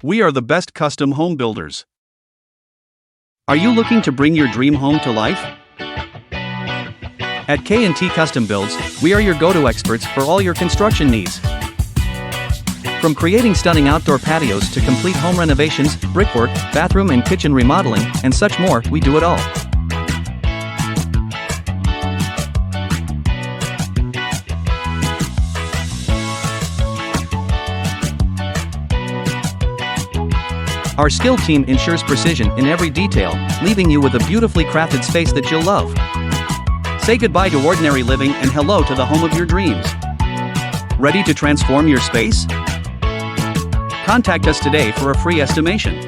We are the best custom home builders. Are you looking to bring your dream home to life? At K&T Custom Builds, we are your go-to experts for all your construction needs. From creating stunning outdoor patios to complete home renovations, brickwork, bathroom and kitchen remodeling, and such more, we do it all. Our skilled team ensures precision in every detail, leaving you with a beautifully crafted space that you'll love. Say goodbye to ordinary living and hello to the home of your dreams. Ready to transform your space? Contact us today for a free estimation.